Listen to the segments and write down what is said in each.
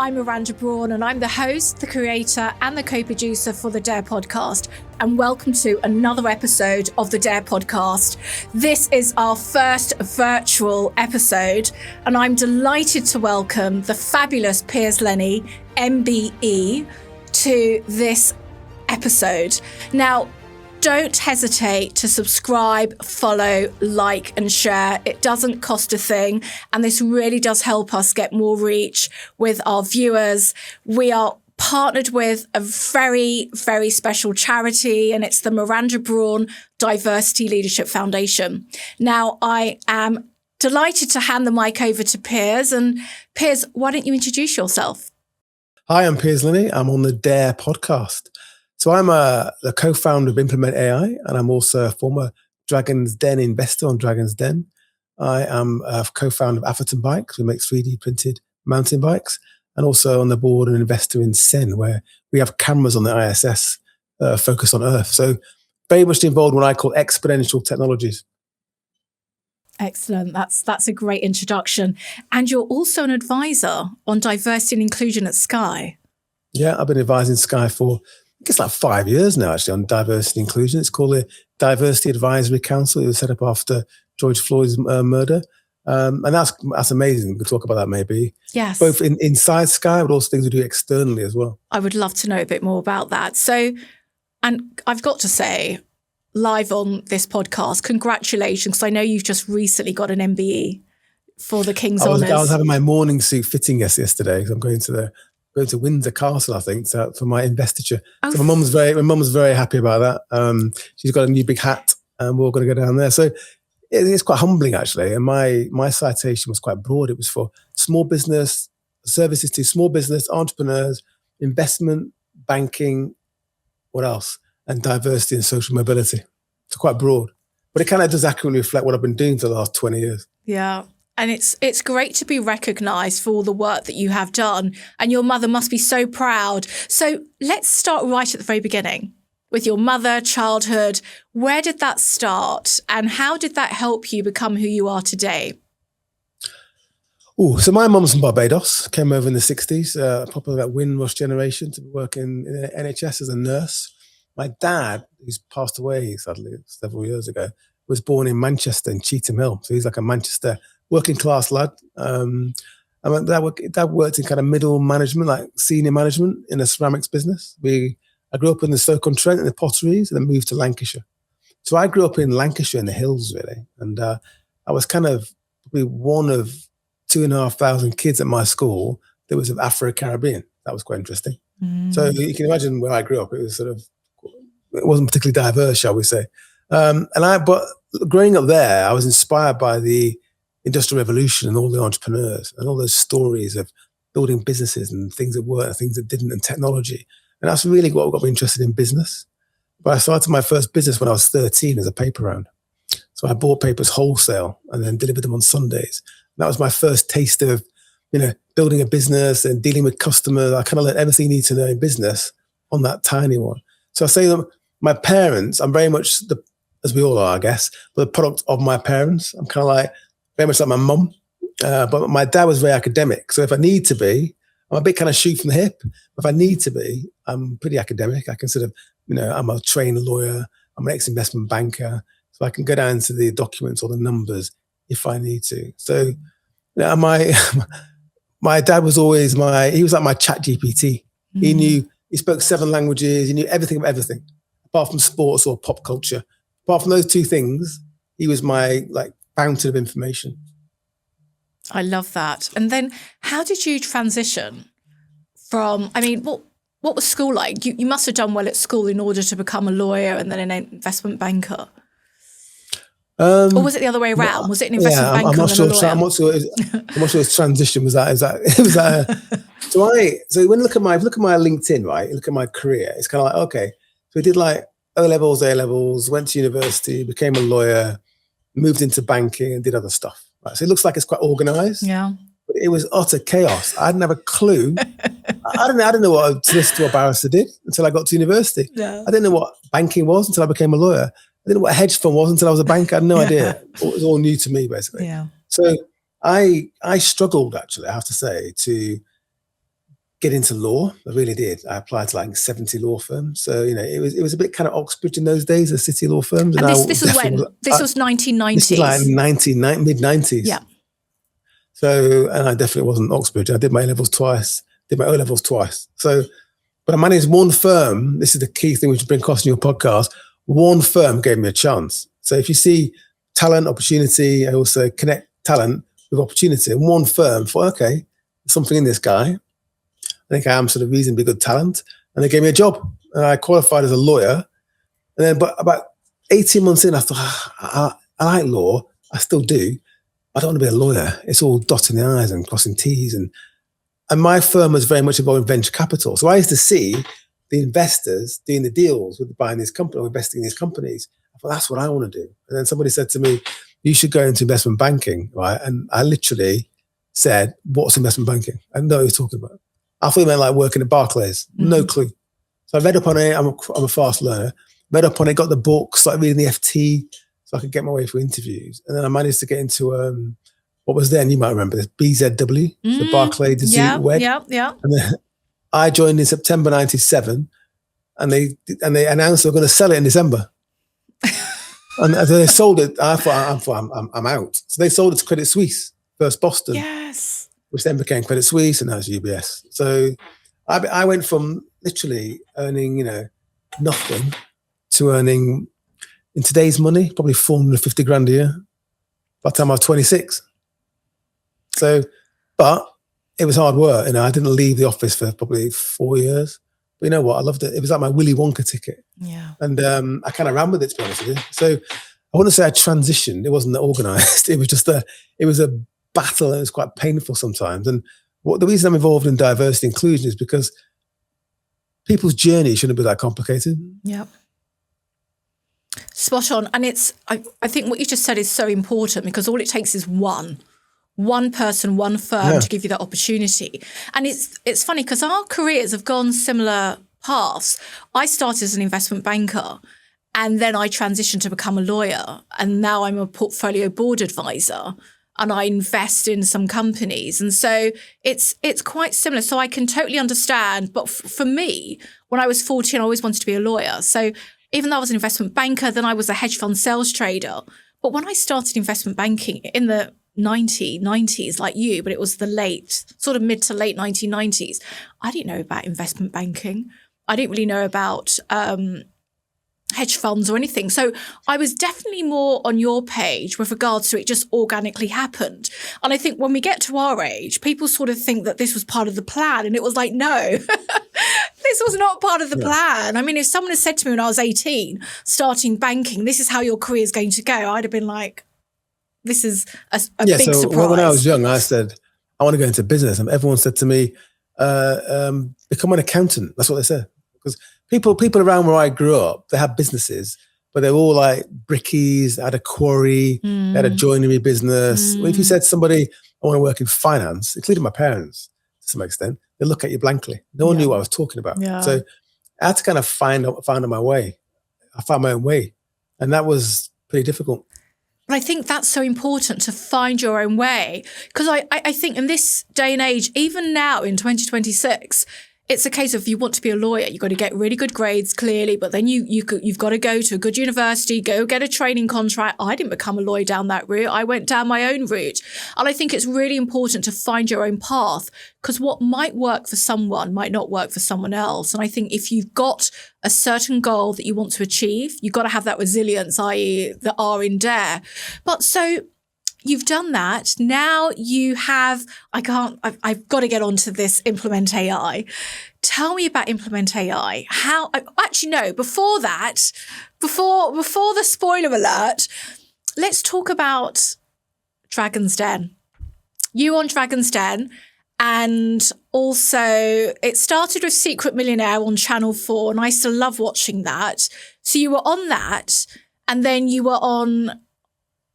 I'm Miranda Brawn, and I'm the host, the creator, and the co-producer for the D.A.R.E podcast. And welcome to another episode of the D.A.R.E podcast. This is our first virtual episode, and I'm delighted to welcome the fabulous Piers Linney MBE to this episode. Now, don't hesitate to subscribe, follow, like, and share. It doesn't cost a thing. And this really does help us get more reach with our viewers. We are partnered with a very, very special charity, and it's the Miranda Brawn Diversity Leadership Foundation. Now, I am delighted to hand the mic over to Piers. And Piers, why don't you introduce yourself? Hi, I'm Piers Linney. I'm on the D.A.R.E podcast. So I'm the co-founder of Implement AI, and I'm also a former Dragon's Den investor on Dragon's Den. I am a co-founder of Atherton Bikes, who makes 3D printed mountain bikes, and also on the board an investor in Sen, where we have cameras on the ISS focused on Earth. So very much involved in what I call exponential technologies. Excellent. That's a great introduction. And you're also an advisor on diversity and inclusion at Sky. Yeah, I've been advising Sky for I guess like 5 years now, actually, on diversity and inclusion. It's called the Diversity Advisory Council. It was set up after George Floyd's murder. And that's amazing. We can talk about that maybe. Yes. Both inside Sky, but also things we do externally as well. I would love to know a bit more about that. So, and I've got to say, live on this podcast, congratulations, because I know you've just recently got an MBE for the King's Honours. I was having my morning suit fitting yesterday, because I'm going to Windsor Castle, I think, for my investiture. Oh. So my mum's very happy about that. She's got a new big hat, and we're all going to go down there. So it's quite humbling, actually. And my citation was quite broad. It was for small business, services to small business, entrepreneurs, investment, banking, what else? And diversity and social mobility. It's quite broad. But it kind of does accurately reflect what I've been doing for the last 20 years. Yeah. And it's great to be recognised for all the work that you have done. And your mother must be so proud. So let's start right at the very beginning with your mother, childhood. Where did that start? And how did that help you become who you are today? So my mum's from Barbados, came over in the 60s, probably that Windrush generation, to work in the NHS as a nurse. My dad, who's passed away sadly several years ago, was born in Manchester in Cheetham Hill. So he's like a Manchester working class lad. That worked in kind of middle management, like senior management in a ceramics business. I grew up in the Stoke-on-Trent in the potteries, and then moved to Lancashire. So I grew up in Lancashire in the hills, really. And I was kind of probably one of 2,500 kids at my school that was of Afro-Caribbean. That was quite interesting. So you can imagine where I grew up. It wasn't particularly diverse, shall we say. But growing up there, I was inspired by the Industrial Revolution and all the entrepreneurs and all those stories of building businesses and things that worked and things that didn't, and technology. And that's really what got me interested in business. But I started my first business when I was 13 as a paper round. So I bought papers wholesale and then delivered them on Sundays. And that was my first taste of, building a business and dealing with customers. I kind of learned everything you need to know in business on that tiny one. So I say that my parents, I'm very much as we all are, I guess, but the product of my parents. I'm kind of like, very much like my mum, but my dad was very academic. So if I need to be, I'm a bit kind of shoot from the hip. If I need to be, I'm pretty academic. I can I'm a trained lawyer. I'm an ex-investment banker. So I can go down to the documents or the numbers if I need to. So my dad was always he was like my chat GPT. He spoke 7 languages. He knew everything about everything, apart from sports or pop culture. Apart from those 2 things, he was my fountain of information. I love that. And then how did you transition from, what was school like? You must have done well at school in order to become a lawyer and then an investment banker. Or was it the other way around? Was it an investment banker and then a lawyer? I'm not sure his transition was that. So when you look at my LinkedIn, right, you look at my career, it's kind of like, okay, so I did O-levels, A-levels, went to university, became a lawyer, moved into banking and did other stuff. Right? So it looks like it's quite organized. Yeah. But it was utter chaos. I didn't have a clue. I didn't know what a solicitor or barrister did until I got to university. Yeah. I didn't know what banking was until I became a lawyer. I didn't know what a hedge fund was until I was a banker. I had no idea. It was all new to me, basically. Yeah. So I struggled, actually, I have to say, to get into law. I really did. I applied to like 70 law firms. So, it was a bit kind of Oxbridge in those days, the city law firms. And this was when? This was 1990s. This was like mid-90s. Yeah. So, and I definitely wasn't Oxbridge. I did my A-levels twice, did my O-levels twice. So, but I managed one firm. This is the key thing we should bring across in your podcast. One firm gave me a chance. So if you see talent, opportunity, I also connect talent with opportunity. And one firm thought, okay, there's something in this guy. I think I am sort of reasonably good talent. And they gave me a job. And I qualified as a lawyer. And then, but about 18 months in, I thought, I like law. I still do. I don't want to be a lawyer. It's all dotting the I's and crossing T's. And my firm was very much involved in venture capital. So I used to see the investors doing the deals with buying these companies or investing in these companies. I thought, that's what I want to do. And then somebody said to me, you should go into investment banking, right? And I literally said, what's investment banking? I didn't know what he was talking about. I thought he meant like working at Barclays. Mm-hmm. No clue. So I read up on it. I'm a fast learner. Read up on it, got the book, started reading the FT so I could get my way through interviews. And then I managed to get into what was then, you might remember this, BZW, the Barclays Web. Yeah. And then I joined in September 97 and they announced they were going to sell it in December. And they sold it. I thought I'm out. So they sold it to Credit Suisse, first Boston. Yes. Which then became Credit Suisse and now it's UBS. So I went from literally earning, nothing to earning, in today's money, probably 450 grand a year by the time I was 26. So, but it was hard work. I didn't leave the office for probably 4 years. But you know what? I loved it. It was like my Willy Wonka ticket. Yeah. And I kind of ran with it, to be honest with you. So I wouldn't say I transitioned. It wasn't organized. It was just a battle. It was quite painful sometimes. And the reason I'm involved in diversity inclusion is because people's journey shouldn't be that complicated. Yeah. Spot on. And I think what you just said is so important because all it takes is one person, one firm to give you that opportunity. And it's funny because our careers have gone similar paths. I started as an investment banker and then I transitioned to become a lawyer. And now I'm a portfolio board advisor and I invest in some companies. And so it's quite similar. So I can totally understand. But for me, when I was 14, I always wanted to be a lawyer. So even though I was an investment banker, then I was a hedge fund sales trader. But when I started investment banking in the 90s like you, but it was the mid to late 1990s, I didn't know about investment banking. I didn't really know about hedge funds or anything. So I was definitely more on your page with regards to it just organically happened. And I think when we get to our age, people sort of think that this was part of the plan. And it was like, no, this was not part of the plan. I mean, if someone had said to me when I was 18, starting banking, this is how your career is going to go, I'd have been like, this is a big surprise. When I was young, I said, I want to go into business. And everyone said to me, become an accountant. That's what they said. Because people around where I grew up, they had businesses, but they were all like brickies, they had a quarry, they had a joinery business. Well, if you said to somebody, I want to work in finance, including my parents to some extent, they look at you blankly. No one knew what I was talking about. Yeah. So I had to kind of find my way. I found my own way. And that was pretty difficult. But I think that's so important to find your own way. Because I think in this day and age, even now in 2026, it's a case of you want to be a lawyer, you've got to get really good grades, clearly, but then you've got to go to a good university, go get a training contract. I didn't become a lawyer down that route. I went down my own route. And I think it's really important to find your own path because what might work for someone might not work for someone else. And I think if you've got a certain goal that you want to achieve, you've got to have that resilience, i.e. the R in D.A.R.E. But so you've done that. Now you have, I've got to get onto this Implement AI. Tell me about Implement AI. Before that, before the spoiler alert, let's talk about Dragon's Den. You on Dragon's Den, and also it started with Secret Millionaire on Channel 4, and I used to love watching that. So you were on that, and then you were on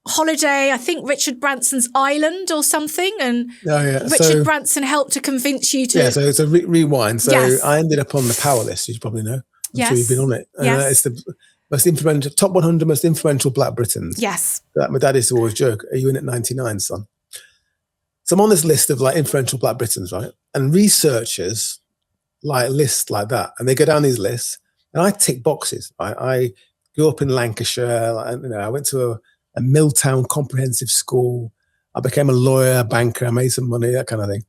holiday, I think Richard Branson's Island or something, and Richard Branson helped to convince you to... Yeah, so it's a rewind. So I ended up on the power list, you probably know. I'm sure you've been on it. It's the most influential, top 100 most influential Black Britons. Yes. My dad used to always joke, are you in at 99, son? So I'm on this list of like influential Black Britons, right? And researchers like lists like that, and they go down these lists, and I tick boxes. I grew up in Lancashire. I went to a Milltown comprehensive school. I became a lawyer, banker. I made some money, that kind of thing.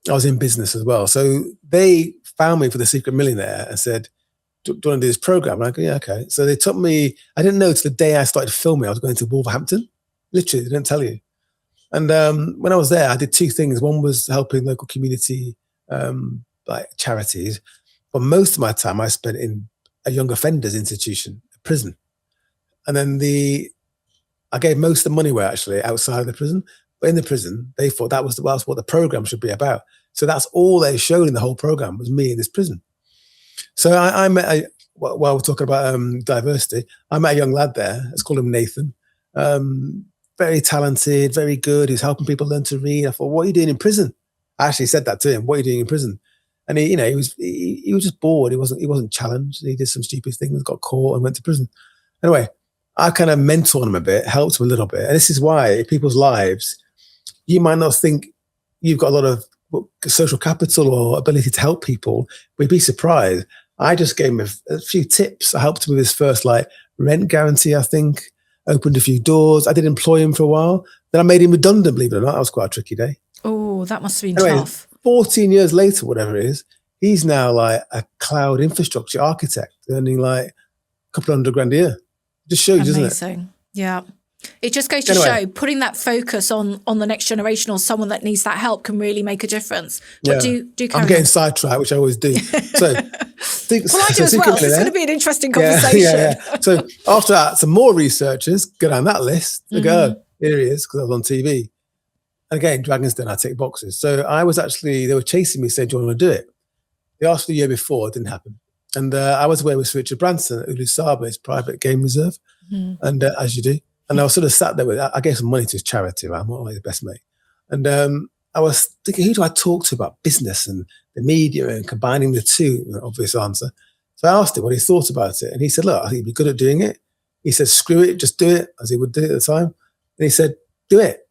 I was in business as well. So they found me for The Secret Millionaire and said, do you want to do this program? And I go, yeah, okay. So they took me, I didn't know till the day I started filming, I was going to Wolverhampton. Literally, they didn't tell you. And when I was there, I did two things. One was helping local community like charities. But most of my time I spent in a young offenders institution, a prison. And then I gave most of the money away actually outside of the prison. But in the prison, they thought that was what the program should be about. So that's all they showed in the whole program was me in this prison. So I met, while we're talking about diversity, I met a young lad there. Let's call him Nathan. Very talented, very good. He's helping people learn to read. I thought, what are you doing in prison? I actually said that to him. What are you doing in prison? And he was just bored. He wasn't challenged. He did some stupid things, got caught, and went to prison. Anyway, I kind of mentored him a bit, helped him a little bit. And this is why in people's lives, you might not think you've got a lot of social capital or ability to help people, but you'd be surprised. I just gave him a few tips. I helped him with his first rent guarantee, I think. Opened a few doors. I did employ him for a while. Then I made him redundant, believe it or not. That was quite a tricky day. Oh, that must have been tough. 14 years later, whatever it is, he's now a cloud infrastructure architect, earning a couple of $100,000 a year. Just shows, doesn't it? Amazing. Yeah. It just goes to show putting that focus on the next generation or someone that needs that help can really make a difference. But do carry I'm getting sidetracked, which I always do. So, well, I do as well. It's going to be an interesting conversation. Yeah. So after that, some more researchers go down that list. They go, here he is, because I was on TV. And again, Dragon's Den, I tick boxes. So I was they were chasing me, saying, do you want to do it? They asked for the year before, it didn't happen. And I was away with Richard Branson at Ulu Saba, his private game reserve. And as you do. And I was sort of sat there I gave some money to his charity, right? I'm not the best mate. And I was thinking, who do I talk to about business and the media and combining the two? Obvious answer. So I asked him what he thought about it. And he said, look, I think you'd be good at doing it. He said, screw it, just do it, as he would do at the time. And he said, do it.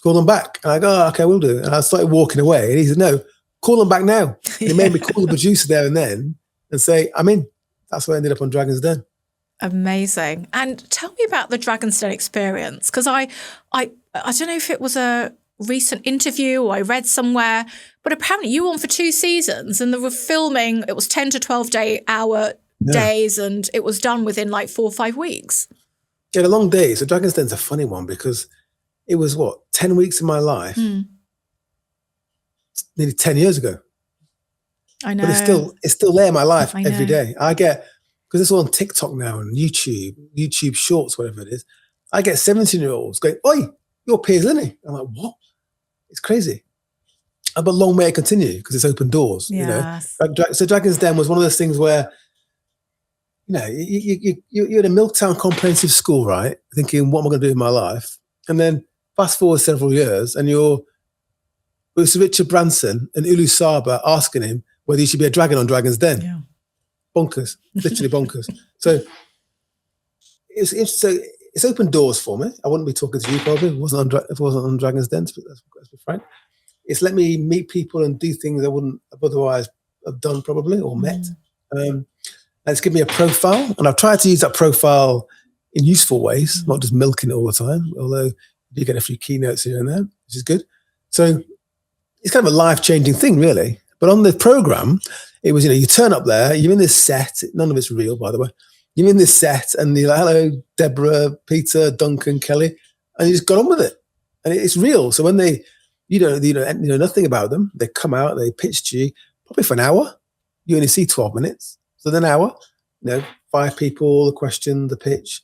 Call them back. And I go, oh, okay, we'll do it. And I started walking away. And he said, no, call them back now. And he made me call the producer there and then and say, I'm in. That's why I ended up on Dragon's Den. Amazing. And tell me about the Dragon's Den experience, because I don't know if it was a recent interview or I read somewhere, but apparently you were on for 2 seasons and they were filming, it was 10 to 12 hour days, and it was done within 4 or 5 weeks. Yeah, the long days. So Dragon's Den's a funny one because it was 10 weeks of my life, nearly 10 years ago. I know. But it's still there in my life every day. I get, because it's all on TikTok now and YouTube Shorts, whatever it is. I get 17-year-olds going, oi, you're Piers Linney. I'm like, what? It's crazy. But long may it continue because it's open doors. Yes. So Dragon's Den was one of those things where, you're in a Milltown comprehensive school, right? Thinking, what am I going to do in my life? And then fast forward several years and you're with Sir Richard Branson and Ulu Saba asking him whether he should be a dragon on Dragon's Den. Yeah. Bonkers, literally bonkers. So it's opened doors for me. I wouldn't be talking to you probably if it wasn't on Dragon's Den, let's be frank. It's let me meet people and do things I wouldn't otherwise have done probably or met. And it's given me a profile, and I've tried to use that profile in useful ways, not just milking it all the time, although you get a few keynotes here and there, which is good. So it's kind of a life-changing thing, really. But on the program, it was, you turn up there, you're in this set, none of it's real, by the way. You're in this set and you're like, hello, Deborah, Peter, Duncan, Kelly, and you just got on with it. And it's real. So when you know nothing about them, they come out, they pitch to you, probably for an hour. You only see 12 minutes. So an hour, 5 people, the question, the pitch.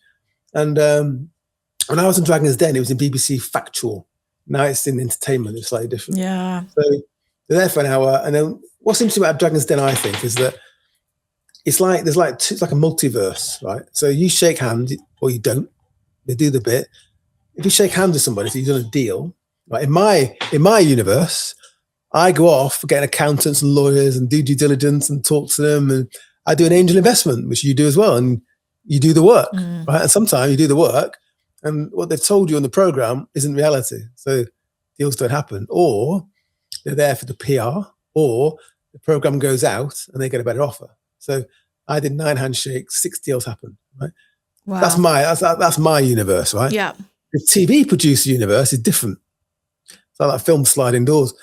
And when I was in Dragon's Den, it was in BBC Factual. Now it's in entertainment, it's slightly different. Yeah. So they're there for an hour, and then what's interesting about Dragon's Den, I think, is that it's like it's like a multiverse, right? So you shake hands, or you don't. They do the bit. If you shake hands with somebody, so you've done a deal, right? In my universe, I go off, get accountants and lawyers, and do due diligence and talk to them, and I do an angel investment, which you do as well, and you do the work, right? And sometimes you do the work, and what they've told you on the program isn't reality. So deals don't happen, or they're there for the PR, or the program goes out and they get a better offer. So I did 9 handshakes, 6 deals happened, right? Wow. That's my universe, right? Yeah. The TV producer universe is different. It's like that film sliding doors.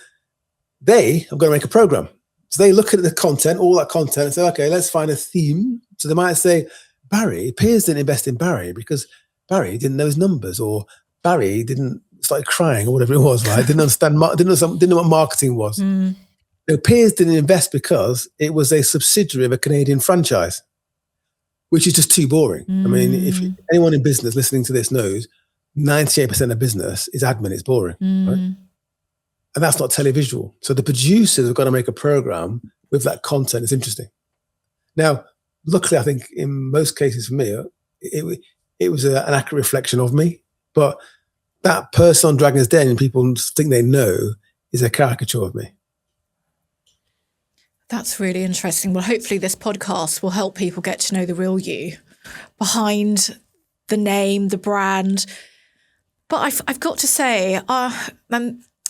They are going to make a program. So they look at the content, all that content, and say, okay, let's find a theme. So they might say, Piers didn't invest in Barry because Barry didn't know his numbers, or Barry didn't start crying, or whatever it was, right? Didn't understand, didn't know what marketing was. Piers didn't invest because it was a subsidiary of a Canadian franchise, which is just too boring. I mean, if anyone in business listening to this knows, 98% of business is admin, it's boring, right? And that's not televisual. So the producers have got to make a program with that content that's interesting. Now, luckily, I think in most cases for me, it was an accurate reflection of me. But that person on Dragon's Den, and people think they know, is a caricature of me. That's really interesting. Well, hopefully this podcast will help people get to know the real you behind the name, the brand. But I've got to say,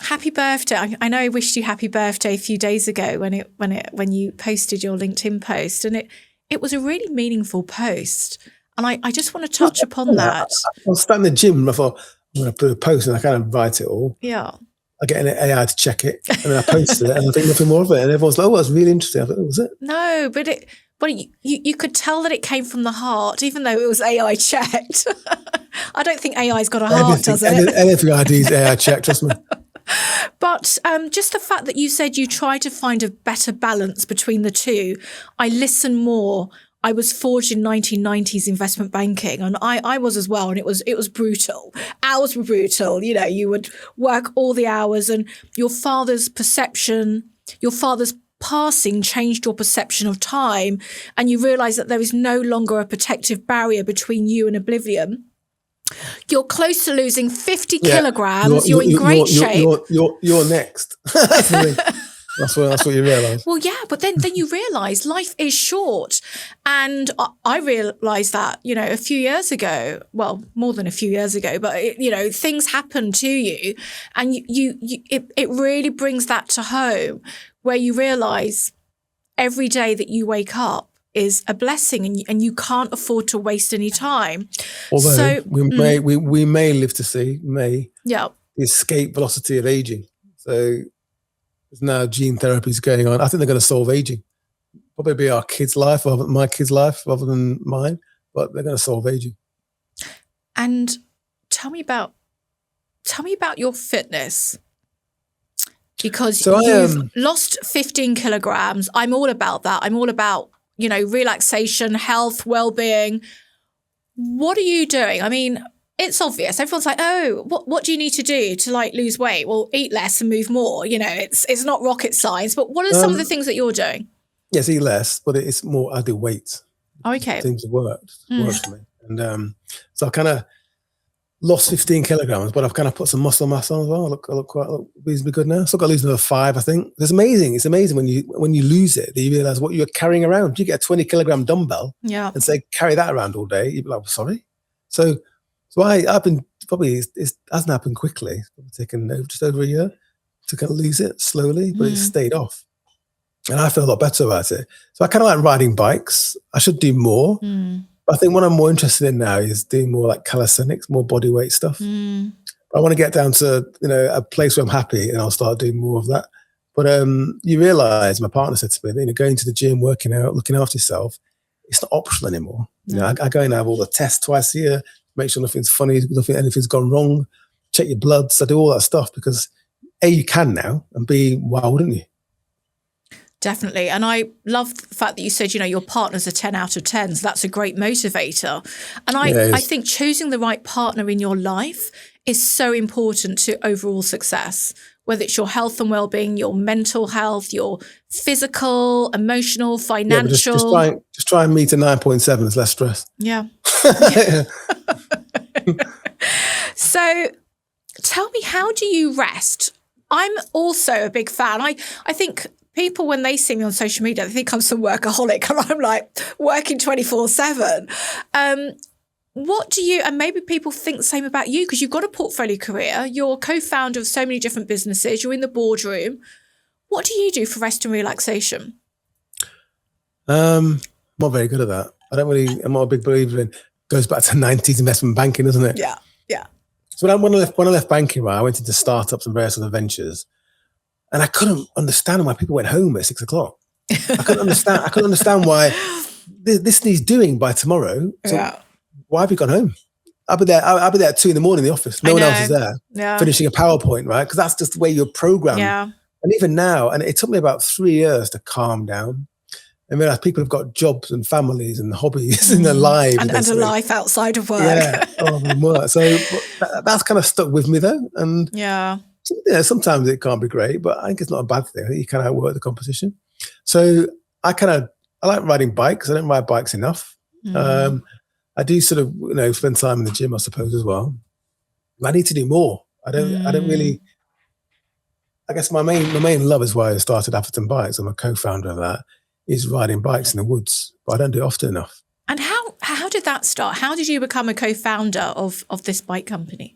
happy birthday. I know I wished you happy birthday a few days ago when you posted your LinkedIn post, and it was a really meaningful post. And I just want to touch upon that. I was standing in the gym and I thought, I'm going to put a post and I kind of write it all. Yeah. I get an AI to check it, and then I posted it, and I think nothing more of it. And everyone's like, "Oh, that's really interesting." I thought, "Was it?" No, but you could tell that it came from the heart, even though it was AI checked. I don't think AI's got a heart, does it? Anything I do is AI checked. Trust me. But just the fact that you said you try to find a better balance between the two, I listen more. I was forged in 1990s investment banking, and I was as well, and it was brutal. Hours were brutal. You know, you would work all the hours, and your father's passing changed your perception of time, and you realise that there is no longer a protective barrier between you and oblivion. You're close to losing 50 kilograms. You're in great shape. You're next. That's what you realise. Well, yeah, but then you realise life is short. And I realised that, a few years ago, well, more than a few years ago, but, things happen to you. And it really brings that to home, where you realise every day that you wake up is a blessing, and you can't afford to waste any time. Although we may live to see the escape velocity of aging. So there's now gene therapies going on. I think they're going to solve aging. Probably be our kids' life, or my kids' life, rather than mine. But they're going to solve aging. And tell me about your fitness, because you've lost 15 kilograms. I'm all about that. I'm all about relaxation, health, well-being. What are you doing? I mean, it's obvious. Everyone's like, oh, what do you need to do to lose weight? Well, eat less and move more. It's not rocket science. But what are some of the things that you're doing? Yes, eat less, but it's more, I do weights. Okay. It seems to work. It works for me. And so I kind of lost 15 kilograms, but I've kind of put some muscle mass on as well. I look reasonably good now. Still got to lose another 5, I think. It's amazing. It's amazing when you lose it, that you realise what you're carrying around. You get a 20 kilogram dumbbell and say, carry that around all day. You'd be like, sorry? So I've been it hasn't happened quickly. It's probably taken just over a year to kind of lose it slowly, but it's stayed off. And I feel a lot better about it. So I kind of like riding bikes. I should do more. But I think what I'm more interested in now is doing more like calisthenics, more body weight stuff. I want to get down to, a place where I'm happy, and I'll start doing more of that. But you realise, my partner said to me, going to the gym, working out, looking after yourself, it's not optional anymore. I go and have all the tests twice a year, make sure nothing's funny, anything's gone wrong, check your bloods. I do all that stuff because A, you can now, and B, why wouldn't you? Definitely. And I love the fact that you said, your partner's a 10 out of 10. So that's a great motivator. And I think choosing the right partner in your life is so important to overall success, whether it's your health and well-being, your mental health, your physical, emotional, financial. Yeah, just try and meet a 9.7. It's less stress. Yeah. So tell me, how do you rest? I'm also a big fan. I think people, when they see me on social media, they think I'm some workaholic, and I'm like working 24/7. What do you, and maybe people think the same about you, because you've got a portfolio career, you're co-founder of so many different businesses, you're in the boardroom. What do you do for rest and relaxation? I'm not very good at that. I'm not a big believer in, goes back to 90s investment banking, doesn't it? Yeah. So when I left banking, right, I went into startups and various other ventures, and I couldn't understand why people went home at 6 o'clock. I couldn't understand why this needs doing by tomorrow. So why have you gone home? I'll be there at 2 a.m. in the office. No one else is there, finishing a PowerPoint, right? Because that's just the way you're programmed. Yeah. And even now, and it took me about 3 years to calm down and realize people have got jobs and families and hobbies in their lives. And a life outside of work. Yeah. So that's kind of stuck with me though. And sometimes it can't be great, but I think it's not a bad thing. I think you kind of outwork the competition. So I like riding bikes. I don't ride bikes enough. I do sort of, spend time in the gym, I suppose, as well. I need to do more. I don't really, I guess my main love is why I started Atherton Bikes. I'm a co-founder of that, is riding bikes in the woods, but I don't do it often enough. And how did that start? How did you become a co-founder of this bike company?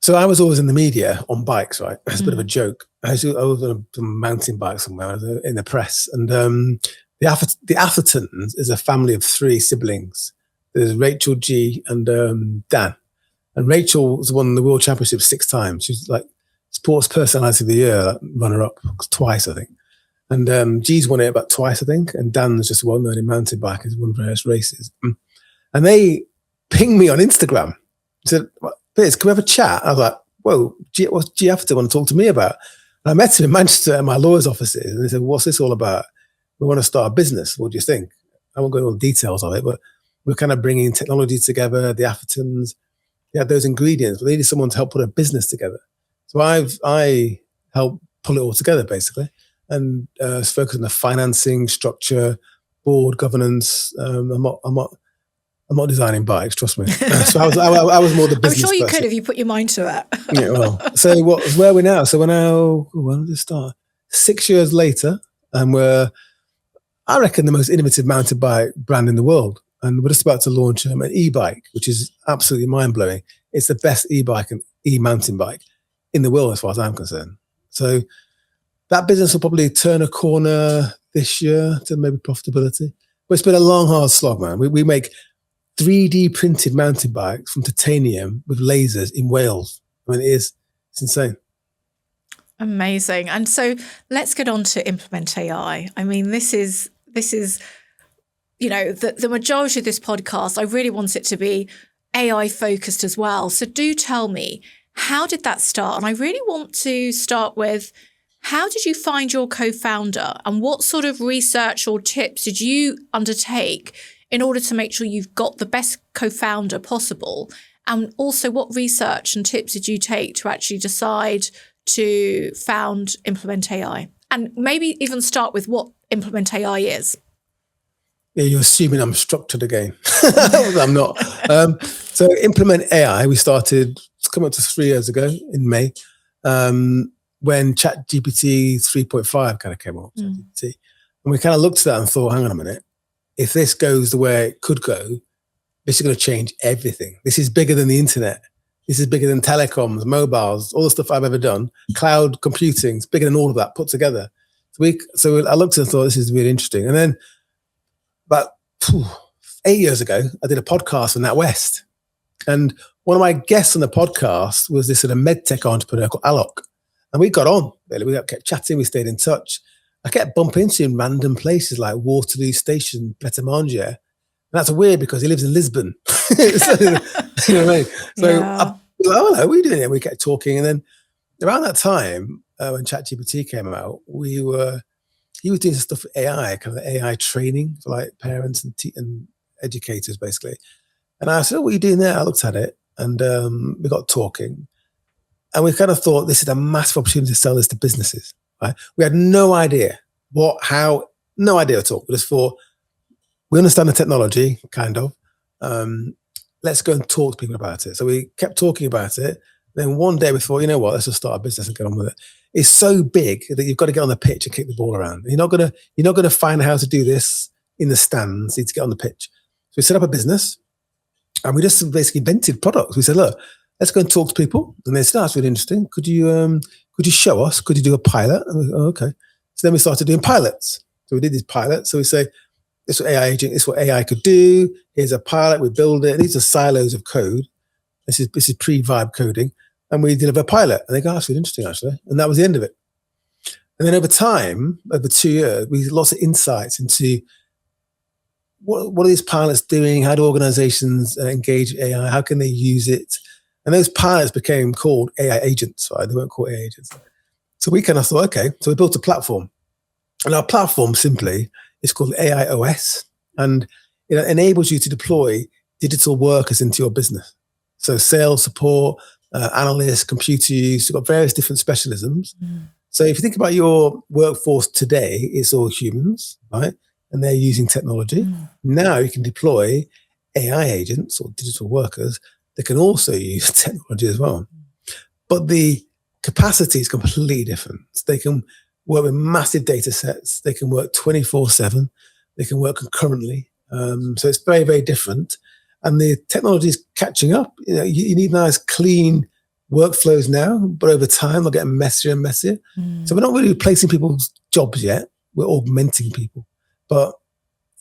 So I was always in the media on bikes, right? It's a bit of a joke. I was on a mountain bike somewhere. I was in the press. And the Athertons is a family of 3 siblings. There's Rachel, G, and Dan. And Rachel was won the World Championship 6 times. She's like Sports Personality of the Year, runner-up twice, I think. And G's won it about twice, I think. And Dan's just won in mountain bike. He's won various races. And they pinged me on Instagram. Said, Piers, can we have a chat? I was like, whoa, what's G Atherton want to talk to me about? And I met him in Manchester at my lawyer's offices. And they said, what's this all about? We want to start a business. What do you think? I won't go into all the details of it, but we're kind of bringing technology together, the Athertons. They had those ingredients, but they needed someone to help put a business together. So I helped pull it all together, basically, and focus on the financing, structure, board governance. I'm not designing bikes, trust me. So I was more the business. I'm sure you person. could if you put your mind to it. Yeah, well. So where are we now? So we're now, when did it start? 6 years later, and we're, I reckon, the most innovative mountain bike brand in the world. And we're just about to launch an e-bike, which is absolutely mind-blowing. It's the best e-bike and e-mountain bike in the world, as far as I'm concerned. So that business will probably turn a corner this year to maybe profitability. But it's been a long, hard slog, man. We make 3D printed mountain bikes from titanium with lasers in Wales. I mean, it's insane. Amazing. And so let's get on to implement AI. I mean, this is the majority of this podcast, I really want it to be AI focused as well. So do tell me, how did that start? And I really want to start with, how did you find your co-founder, and what sort of research or tips did you undertake in order to make sure you've got the best co-founder possible? And also, what research and tips did you take to actually decide to found Implement AI? And maybe even start with what Implement AI is. Yeah, you're assuming I'm structured again. I'm not. So Implement AI, we started, it's come up to 3 years ago in May, when ChatGPT 3.5 kind of came up. ChatGPT. And we kind of looked at that and thought, hang on a minute, if this goes the way it could go, this is going to change everything. This is bigger than the internet. This is bigger than telecoms, mobiles, all the stuff I've ever done. Cloud computing, it's bigger than all of that put together. So I looked at it and thought, this is really interesting. And then about 8 years ago, I did a podcast on NatWest. And one of my guests on the podcast was this sort of medtech entrepreneur called Alok. And we got on, really. We kept chatting, we stayed in touch. I kept bumping into him in random places like Waterloo Station, Pret-a-Manger. And that's weird because he lives in Lisbon. So, you know what I mean? So I was like, oh, hello, what are you doing here? We kept talking. And then around that time, when ChatGPT came out, he was doing some stuff with AI, kind of AI training for like parents and educators, basically. And I said, oh, what are you doing there? I looked at it and we got talking. And we kind of thought, this is a massive opportunity to sell this to businesses. Right? We had no idea no idea at all. We just thought, we understand the technology, kind of. Let's go and talk to people about it. So we kept talking about it. Then one day we thought, you know what, let's just start a business and get on with it. It's so big that you've got to get on the pitch and kick the ball around. You're not gonna find out how to do this in the stands. You need to get on the pitch. So we set up a business and we just basically invented products. We said, look, let's go and talk to people. And they said, that's really interesting. Could you show us? Could you do a pilot? And we go, oh, okay. So then we started doing pilots. So we did these pilots. So we say, this is what AI agent, this is what AI could do. Here's a pilot, we build it. These are silos of code. This is pre-vibe coding. And we deliver a pilot. And they go, that's really interesting, actually. And that was the end of it. And then over time, over 2 years, we had lots of insights into what are these pilots doing? How do organizations engage AI? How can they use it? And those pilots became called AI agents, right? They weren't called AI agents. So we kind of thought, okay, so we built a platform. And our platform simply is called AI OS. And it enables you to deploy digital workers into your business. So sales support, analysts, computer use, you've got various different specialisms. So if you think about your workforce today, it's all humans, right? And they're using technology. Now you can deploy AI agents or digital workers that can also use technology as well. But the capacity is completely different. They can work with massive data sets. They can work 24/7. They can work concurrently. So it's very, very different. And the technology is catching up. You need nice, clean workflows now, but over time they'll get messier and messier. So we're not really replacing people's jobs yet. We're augmenting people. But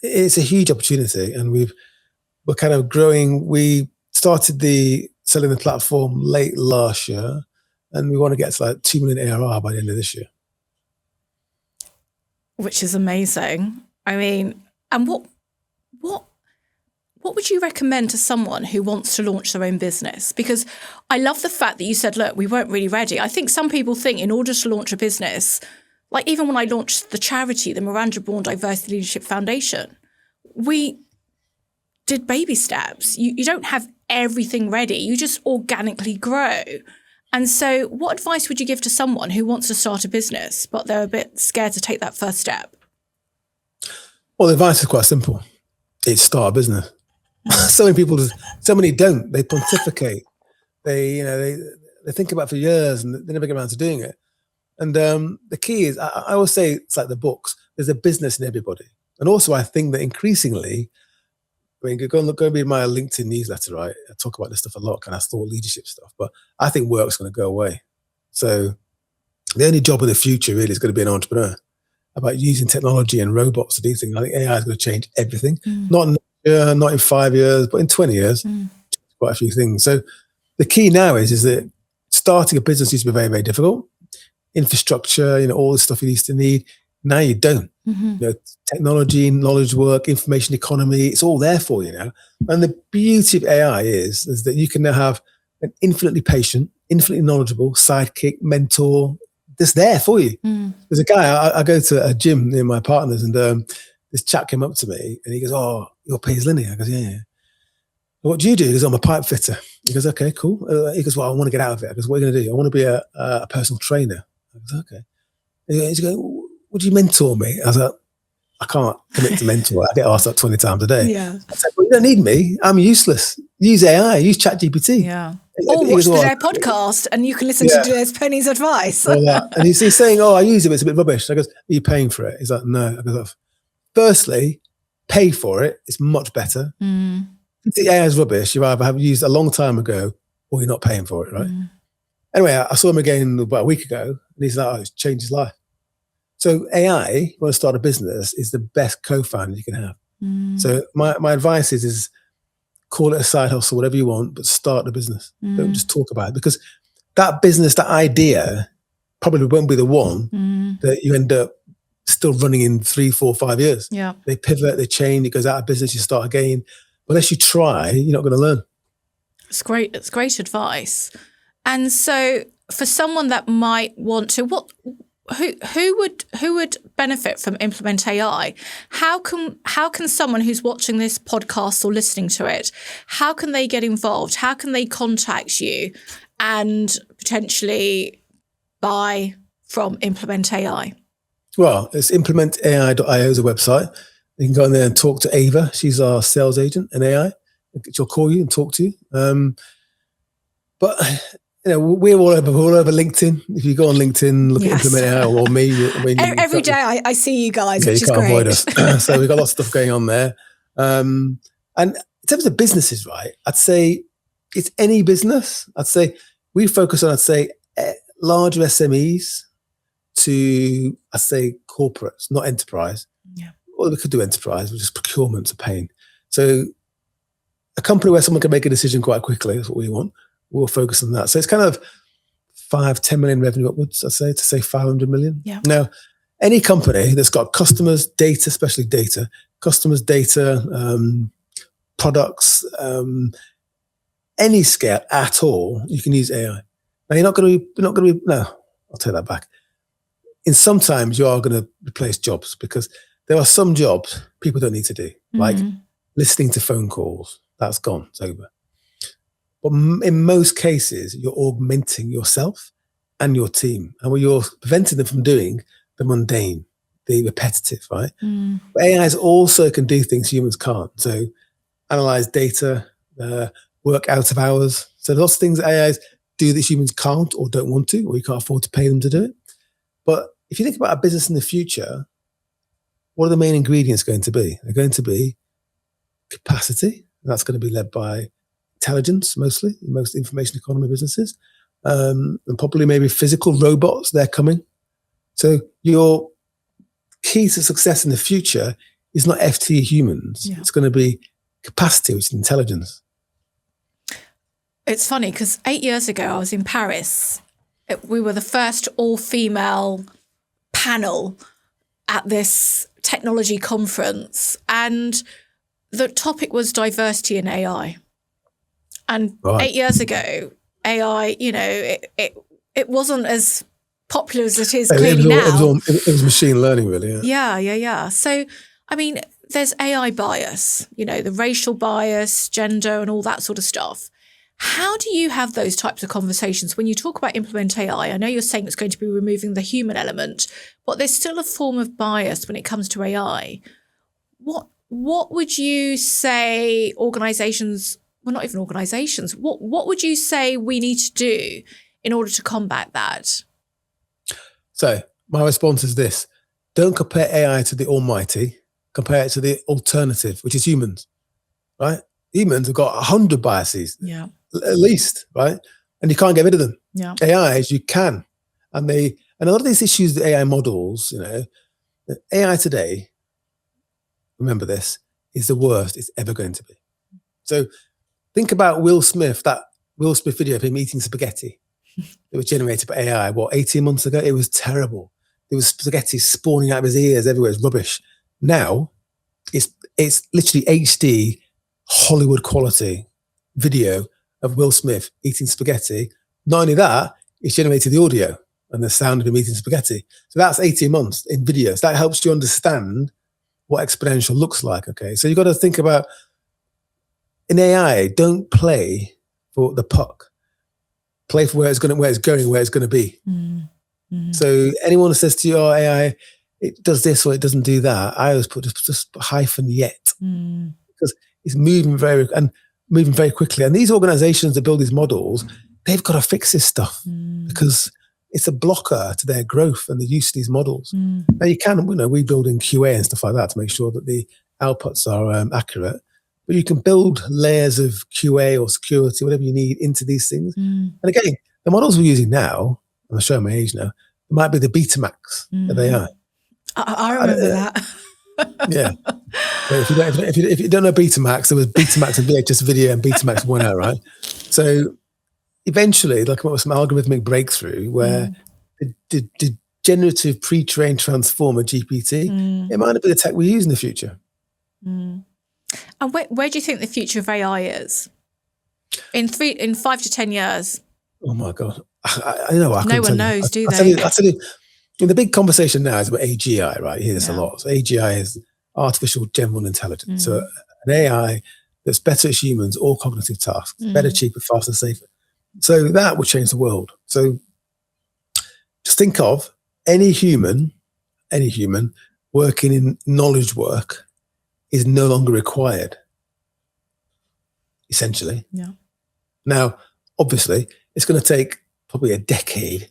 it's a huge opportunity, and we're kind of growing. We started selling the platform late last year, and we want to get to like 2 million ARR by the end of this year. Which is amazing. I mean, and what would you recommend to someone who wants to launch their own business? Because I love the fact that you said, look, we weren't really ready. I think some people think in order to launch a business, like even when I launched the charity, the Miranda Brawn Diversity Leadership Foundation, we did baby steps. You don't have everything ready. You just organically grow. And so what advice would you give to someone who wants to start a business, but they're a bit scared to take that first step? Well, the advice is quite simple. It's start a business. So many don't. They pontificate. They think about it for years and they never get around to doing it. And the key is, I always say, it's like the books. There's a business in everybody. And also, I think that increasingly, I mean, go and read my LinkedIn newsletter, right? I talk about this stuff a lot, kind of thought leadership stuff. But I think work's going to go away. So the only job in the future really is going to be an entrepreneur, about using technology and robots to do things. I think AI is going to change everything. Not in 5 years, but in 20 years, quite a few things. So the key now is that starting a business used to be very, very difficult. Infrastructure, all the stuff you used to need. Now you don't. Technology, knowledge work, information economy, it's all there for you now. And the beauty of AI is that you can now have an infinitely patient, infinitely knowledgeable sidekick, mentor, that's there for you. There's a guy, I go to a gym near my partner's, and this chap came up to me and he goes, "Oh, you're Piers Linney." I goes, "Yeah." "What do you do?" He goes, "I'm a pipe fitter." He goes, "Okay, cool." He goes, "Well, I want to get out of it." I goes, "What are you going to do?" "I want to be a personal trainer." I goes, "Okay." He's going, "Would you mentor me?" I was like, "I can't commit to mentor. I get asked that 20 times a day." Yeah. I said, "Well, you don't need me. I'm useless. Use AI, use ChatGPT." Yeah. Or watch the D.A.R.E podcast and you can listen to D.A.R.E Penny's advice. And he's saying, "Oh, I use it, it's a bit rubbish." I goes, "Are you paying for it?" He's like, "No." I goes, "Firstly, pay for it. It's much better. If the AI is rubbish, you either have used a long time ago or you're not paying for it, right?" Anyway, I saw him again about a week ago, and he's like, "Oh, it's changed his life." So AI, when I start a business, is the best co-founder you can have. So my advice is call it a side hustle, whatever you want, but start the business. Don't just talk about it, because that business, that idea probably won't be the one that you end up still running in 3, 4, 5 years. Yeah. They pivot, they change, it goes out of business, you start again. But unless you try, you're not going to learn. It's great. It's great advice. And so for someone that might want to, who would benefit from Implement AI? How can someone who's watching this podcast or listening to it, how can they get involved? How can they contact you and potentially buy from Implement AI? Well, it's implementai.io is a website. You can go in there and talk to Ava. She's our sales agent in AI. She'll call you and talk to you. But we're all over LinkedIn. If you go on LinkedIn, look at Implement AI or me. I mean, every day I see you guys, which is great. You can't avoid us. So we've got lots of stuff going on there. And in terms of businesses, right, I'd say it's any business. I'd say we focus on, larger SMEs to, corporates, not enterprise. Yeah. Or we could do enterprise, which is procurement's a pain. So a company where someone can make a decision quite quickly, that's what we want. We'll focus on that. So it's kind of 5-10 million revenue upwards, I'd say, to say 500 million. Yeah. Now, any company that's got customers' data, especially data, customers' data, products, any scale at all, you can use AI. Now, you're not going to be, no, I'll take that back. In sometimes you are going to replace jobs because there are some jobs people don't need to do, like listening to phone calls. That's gone, it's over. But in most cases, you're augmenting yourself and your team, and you're preventing them from doing the mundane, the repetitive, right? But AIs also can do things humans can't. So analyze data, work out of hours. So lots of things that AIs do that humans can't or don't want to, or you can't afford to pay them to do it. But if you think about a business in the future, what are the main ingredients going to be? They're going to be capacity. And that's going to be led by intelligence, mostly, in most information economy businesses. And probably maybe physical robots, they're coming. So your key to success in the future is not FTE humans. Yeah. It's going to be capacity, which is intelligence. It's funny because 8 years ago, I was in Paris. We were the first all-female panel at this technology conference, and the topic was diversity in AI. And 8 years ago, AI, it wasn't as popular as it is clearly now. It was machine learning, really. Yeah. So, I mean, there's AI bias, the racial bias, gender, and all that sort of stuff. How do you have those types of conversations when you talk about implement AI? I know you're saying it's going to be removing the human element, but there's still a form of bias when it comes to AI. What would you say organizations, well, not even organizations, what would you say we need to do in order to combat that? So my response is this: don't compare AI to the almighty, compare it to the alternative, which is humans, right? Humans have got 100 biases, at least, right? And you can't get rid of them. Yeah. AIs, you can. And a lot of these issues, the AI models, AI today, remember this, is the worst it's ever going to be. So think about Will Smith, that Will Smith video of him eating spaghetti. It was generated by AI, 18 months ago? It was terrible. There was spaghetti spawning out of his ears everywhere. It's rubbish. Now, it's literally HD, Hollywood quality video of Will Smith eating spaghetti. Not only that, it's generated the audio and the sound of him eating spaghetti. So that's 18 months in videos. That helps you understand what exponential looks like, okay? So you've got to think about, in AI, don't play for the puck. Play for where it's going, where it's going to be. Mm-hmm. So anyone who says to you, oh, AI, it does this or it doesn't do that, I always put just hyphen yet. Because it's moving very quickly. And these organizations that build these models, they've got to fix this stuff because it's a blocker to their growth and the use of these models. Now you can, we build in QA and stuff like that to make sure that the outputs are accurate. But you can build layers of QA or security, whatever you need, into these things. And again, the models we're using now, I'm showing my age now, it might be the Betamax of AI. I remember that. Yeah. If you don't know Betamax, there was Betamax and VHS video and Betamax 1.0, right? So eventually, like some algorithmic breakthrough where the generative pre-trained transformer GPT, it might not be the tech we use in the future. And where do you think the future of AI is? In 5 to 10 years? Oh my God. I know. No one knows, do they? I'll tell you, the big conversation now is about AGI, right? You hear this a lot. So AGI is artificial general intelligence. So an AI that's better at humans, all cognitive tasks, better, cheaper, faster, safer. So that will change the world. So just think of any human working in knowledge work is no longer required, essentially. Yeah. Now, obviously, it's going to take probably a decade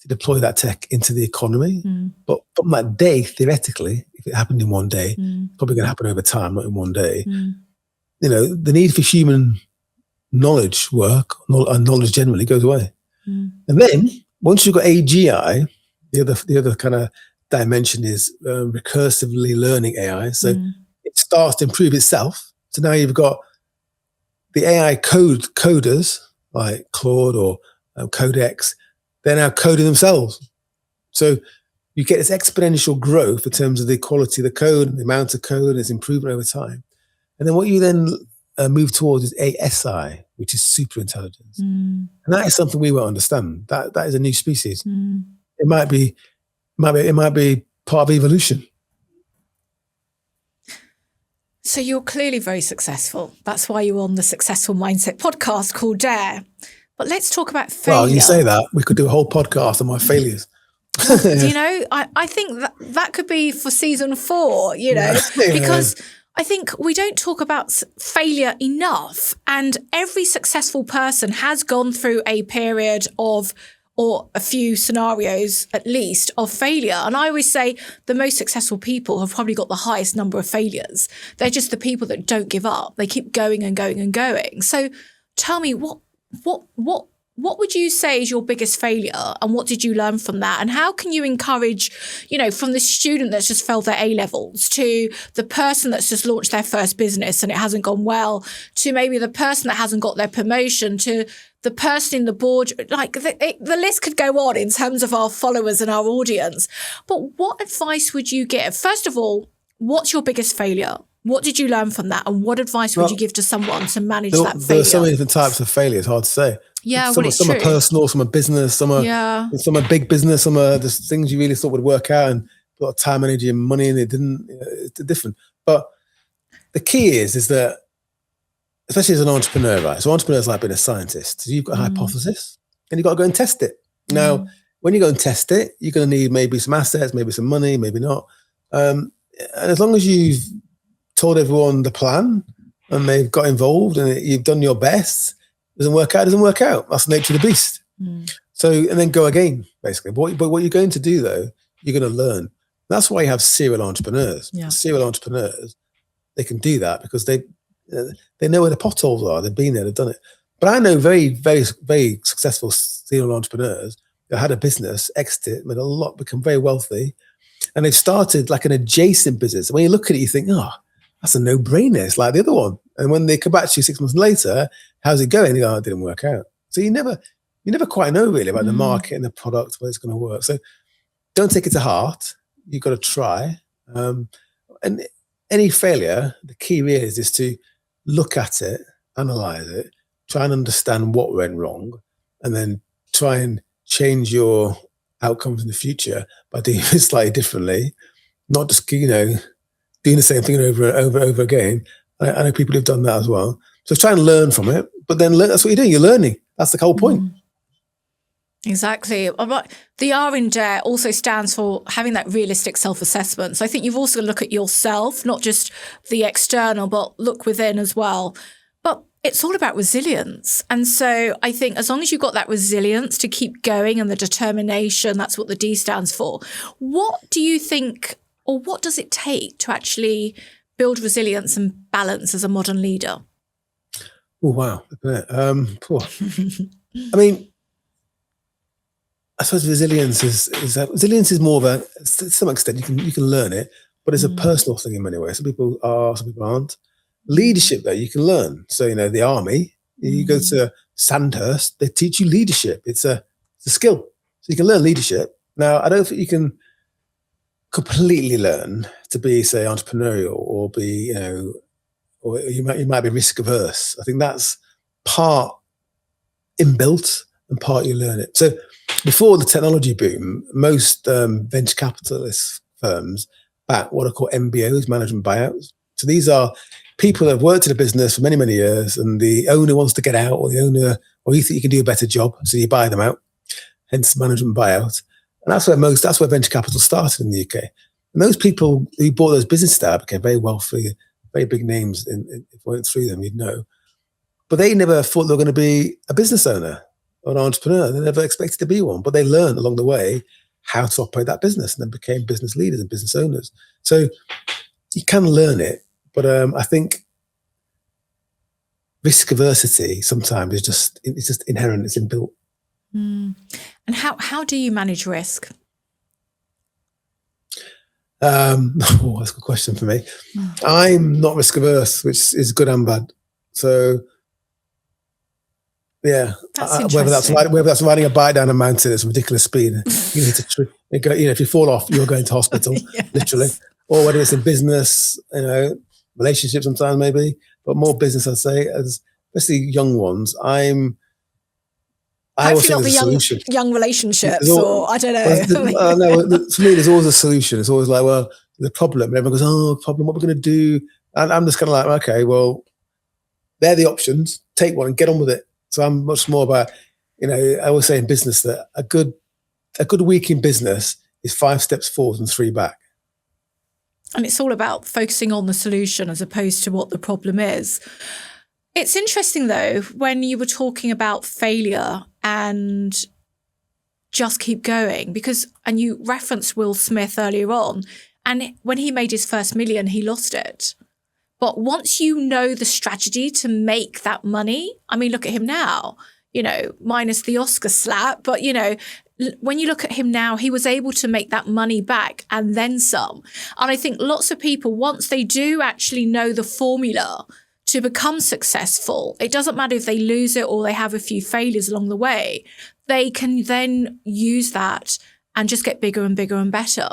to deploy that tech into the economy. But from that day, theoretically, if it happened in one day, probably going to happen over time, not in one day. The need for human knowledge work, and knowledge generally goes away. And then once you've got AGI, the other kind of dimension is recursively learning AI. So it starts to improve itself. So now you've got the AI coders like Claude or Codex. They're now coding themselves. So you get this exponential growth in terms of the quality of the code and the amount of code, and it's improving over time. And then what you then move towards is ASI, which is super intelligence. And that is something we won't understand. That is a new species. It might be part of evolution. So you're clearly very successul. That's why you're on the Successful Mindset podcast called D.A.R.E. But let's talk about failure. Well, you say that. We could do a whole podcast on my failures. You know, I think that could be for season 4, you know, because I think we don't talk about failure enough. And every successful person has gone through a period of, or a few scenarios at least, of failure. And I always say the most successful people have probably got the highest number of failures. They're just the people that don't give up. They keep going and going and going. So tell me, what would you say is your biggest failure, and what did you learn from that? And how can you encourage, you know, from the student that's just failed their A-levels to the person that's just launched their first business and it hasn't gone well, to maybe the person that hasn't got their promotion, to the person in the board, like the list could go on in terms of our followers and our audience. But what advice would you give? First of all, what's your biggest failure? What did you learn from that? And what advice would you give to someone to manage that failure? There are so many different types of failure. It's hard to say. Yeah, some are personal, some are business, some are big business, some are just things you really thought would work out and a lot of time, energy, and money, and it didn't. It's different. But the key is that, especially as an entrepreneur, right? So entrepreneurs like being a scientist. So you've got a hypothesis, and you've got to go and test it. Now, when you go and test it, you're going to need maybe some assets, maybe some money, maybe not. And as long as you've told everyone the plan and they've got involved and you've done your best, doesn't work out. That's the nature of the beast. So, and then go again, basically. But what you're going to do, though, you're going to learn. That's why you have serial entrepreneurs. Serial entrepreneurs, they can do that because they know where the potholes are. They've been there, they've done it. But I know very, very, very successful serial entrepreneurs that had a business, exited, made a lot, become very wealthy, and they've started like an adjacent business. When you look at it, you think, oh, that's a no-brainer. It's like the other one. And when they come back to you 6 months later, how's it going? You go, oh, it didn't work out. So you never quite know really about the market and the product, where it's going to work. So don't take it to heart. You've got to try. And any failure, the key really is to look at it, analyze it, try and understand what went wrong, and then try and change your outcomes in the future by doing it slightly differently, not just, you know, doing the same thing over and over again. I know people who've done that as well. So try and learn from it, but then that's what you're doing. You're learning. That's the whole point. Exactly. The R in D.A.R.E. also stands for having that realistic self-assessment. So I think you've also got to look at yourself, not just the external, but look within as well. But it's all about resilience. And so I think as long as you've got that resilience to keep going and the determination, that's what the D stands for. What do you think, or what does it take to actually build resilience and balance as a modern leader? Oh, wow. I mean, I suppose resilience is more of a, to some extent, you can learn it, but it's a personal thing in many ways. Some people are, some people aren't. Leadership, though, you can learn. So, you know, the army, you go to Sandhurst, they teach you leadership. It's a skill. So you can learn leadership. Now, I don't think you can completely learn to be, say, entrepreneurial or be, you know, or you might be risk averse. I think that's part inbuilt and part you learn it. So before the technology boom, most venture capitalist firms back what are called MBOs, management buyouts. So these are people that have worked in a business for many, many years, and the owner wants to get out, or the owner, or you think you can do a better job, so you buy them out. Hence management buyout. And that's where venture capital started in the UK. And those people who bought those businesses out became very wealthy, very big names. If you went through them, you'd know. But they never thought they were going to be a business owner or an entrepreneur. They never expected to be one, but they learned along the way how to operate that business, and then became business leaders and business owners. So you can learn it, but I think risk aversity sometimes is just inherent. It's inbuilt. And how do you manage risk? That's a good question for me. I'm not risk averse, which is good and bad. So, yeah, whether that's riding a bike down a mountain at some ridiculous speed, you need to, if you fall off, you're going to hospital, yes. Literally. Or whether it's in business, relationships sometimes maybe, but more business, I'd say, especially young ones. Hopefully not the young relationships, or I don't know. No, for me, there's always a solution. It's always like, well, the problem. And everyone goes, oh, problem, what are we going to do? And I'm just kind of like, okay, well, they're the options. Take one and get on with it. So I'm much more about, I always say in business that a good week in business is 5 steps forward and 3 back. And it's all about focusing on the solution as opposed to what the problem is. It's interesting, though, when you were talking about failure and just keep going, and you referenced Will Smith earlier on, and when he made his first million, he lost it. But once you know the strategy to make that money, I mean, look at him now, minus the Oscar slap, but, when you look at him now, he was able to make that money back and then some. And I think lots of people, once they do actually know the formula to become successful, it doesn't matter if they lose it or they have a few failures along the way, they can then use that and just get bigger and bigger and better.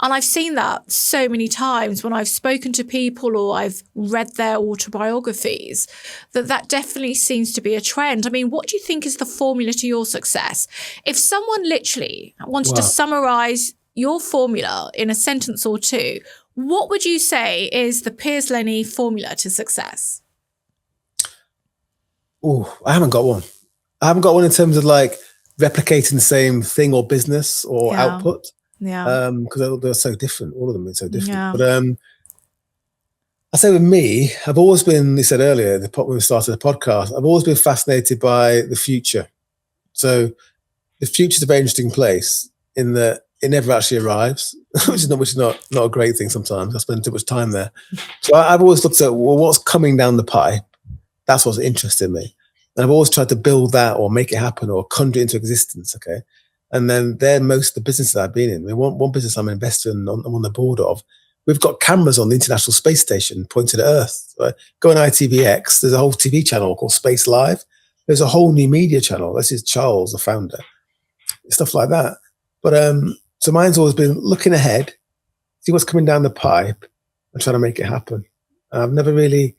And I've seen that so many times when I've spoken to people or I've read their autobiographies, that definitely seems to be a trend. I mean, what do you think is the formula to your success? If someone literally wanted to summarize your formula in a sentence or two, what would you say is the Piers Linney formula to success? Oh, I haven't got one. I haven't got one in terms of like replicating the same thing or business or output. Yeah. Because they're so different. All of them are so different. Yeah. But I say with me, I've always been, you said earlier, when we started the podcast, I've always been fascinated by the future. So the future is a very interesting place in that it never actually arrives, which is not a great thing sometimes. I spend too much time there. So I've always looked at, well, what's coming down the pipe? That's what's interested me. And I've always tried to build that or make it happen or conjure it into existence, okay? And then they're most of the businesses I've been in. I mean, one business I'm an investor in, I'm on the board of, we've got cameras on the International Space Station pointed at Earth. Right? Go on ITVX, there's a whole TV channel called Space Live. There's a whole new media channel. This is Charles, the founder. Stuff like that. But so mine's always been looking ahead, see what's coming down the pipe and trying to make it happen. I've never really,